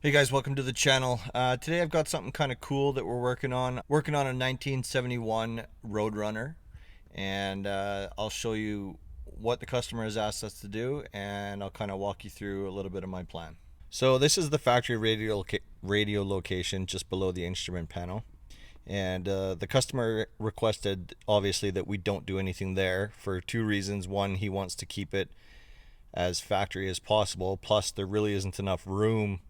Hey guys, welcome to the channel. Today I've got something kind of cool that we're working on. Working on a 1971 Roadrunner, and I'll show you what the customer has asked us to do, and I'll kind of walk you through a little bit of my plan. So this is the factory radio location just below the instrument panel, and the customer requested obviously that we don't do anything there for two reasons. One, he wants to keep it as factory as possible, plus there really isn't enough room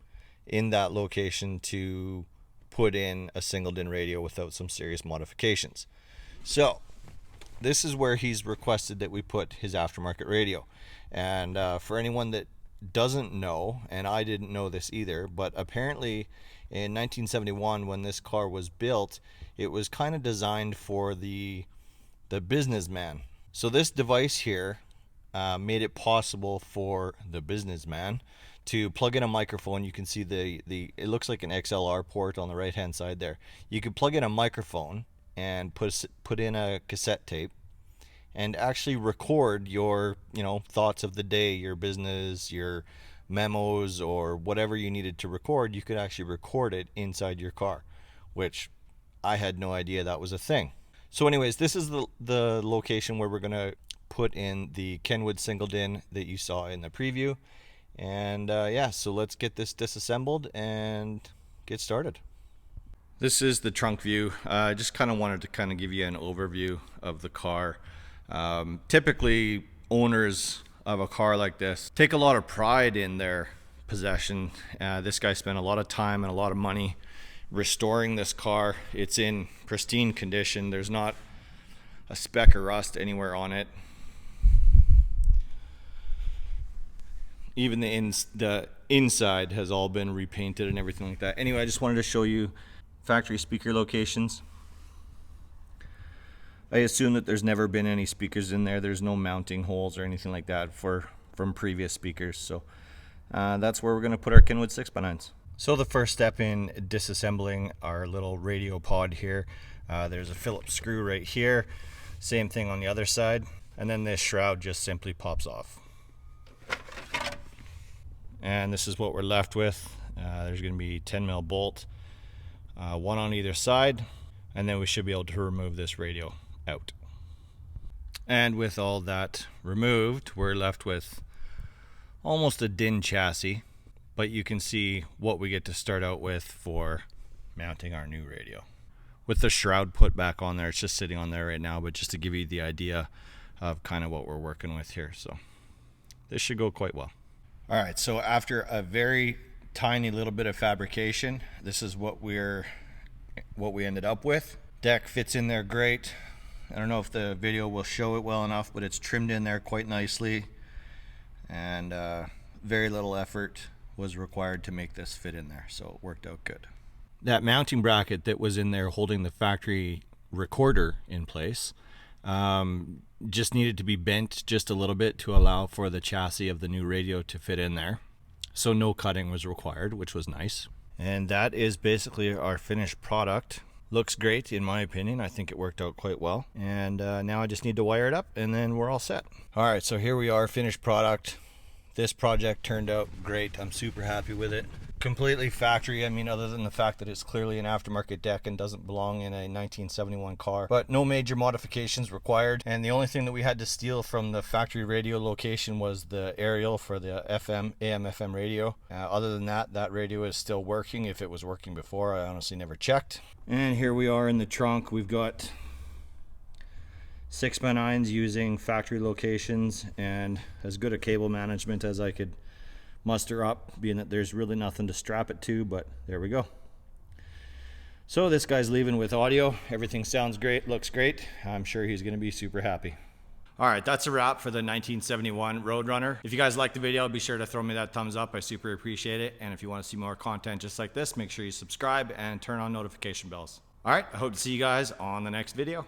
in that location to put in a single DIN radio without some serious modifications. So this is where he's requested that we put his aftermarket radio. And for anyone that doesn't know, and I didn't know this either, but apparently in 1971 when this car was built, it was kind of designed for the businessman. So this device here made it possible for the businessman to plug in a microphone. You can see it looks like an XLR port on the right hand side there. You could plug in a microphone and put in a cassette tape and actually record your thoughts of the day, your business, your memos, or whatever you needed to record. You could actually record it inside your car, which I had no idea that was a thing. So anyways, this is the location where we're gonna put in the Kenwood single DIN that you saw in the preview. And yeah, so let's get this disassembled and get started. This is the trunk view. I just kind of wanted to kind of give you an overview of the car. Typically owners of a car like this take a lot of pride in their possession. This guy spent a lot of time and a lot of money restoring this car. It's in pristine condition. There's not a speck of rust anywhere on it. Even the inside has all been repainted and everything like that. Anyway, I just wanted to show you factory speaker locations. I assume that there's never been any speakers in there. There's no mounting holes or anything like that from previous speakers. So that's where we're going to put our Kenwood 6x9s. So the first step in disassembling our little radio pod here, there's a Phillips screw right here. Same thing on the other side. And then this shroud just simply pops off. And this is what we're left with. There's going to be 10mm bolt, one on either side, and then we should be able to remove this radio out. And with all that removed, we're left with almost a DIN chassis, but you can see what we get to start out with for mounting our new radio. With the shroud put back on there, it's just sitting on there right now, but just to give you the idea of kind of what we're working with here. So this should go quite well. All right, so after a very tiny little bit of fabrication, this is what we ended up with. Deck fits in there great. I don't know if the video will show it well enough, but it's trimmed in there quite nicely, and very little effort was required to make this fit in there, so it worked out good. That mounting bracket that was in there holding the factory recorder in place just needed to be bent just a little bit to allow for the chassis of the new radio to fit in there. So no cutting was required, which was nice. And that is basically our finished product. Looks great in my opinion. I think it worked out quite well. And now I just need to wire it up and then we're all set. All right, so here we are, finished product. This project turned out great. I'm super happy with it. Completely factory. I mean, other than the fact that it's clearly an aftermarket deck and doesn't belong in a 1971 car, but no major modifications required. And the only thing that we had to steal from the factory radio location was the aerial for the AM FM radio. Other than that, that radio is still working. If it was working before, I honestly never checked. And here we are in the trunk. We've got 6x9s using factory locations and as good a cable management as I could muster up, being that there's really nothing to strap it to, but there we go. So this guy's leaving with audio. Everything sounds great, looks great. I'm sure he's going to be super happy. All right, that's a wrap for the 1971 Roadrunner. If you guys liked the video, be sure to throw me that thumbs up. I super appreciate it. And if you want to see more content just like this, make sure you subscribe and turn on notification bells. All right, I hope to see you guys on the next video.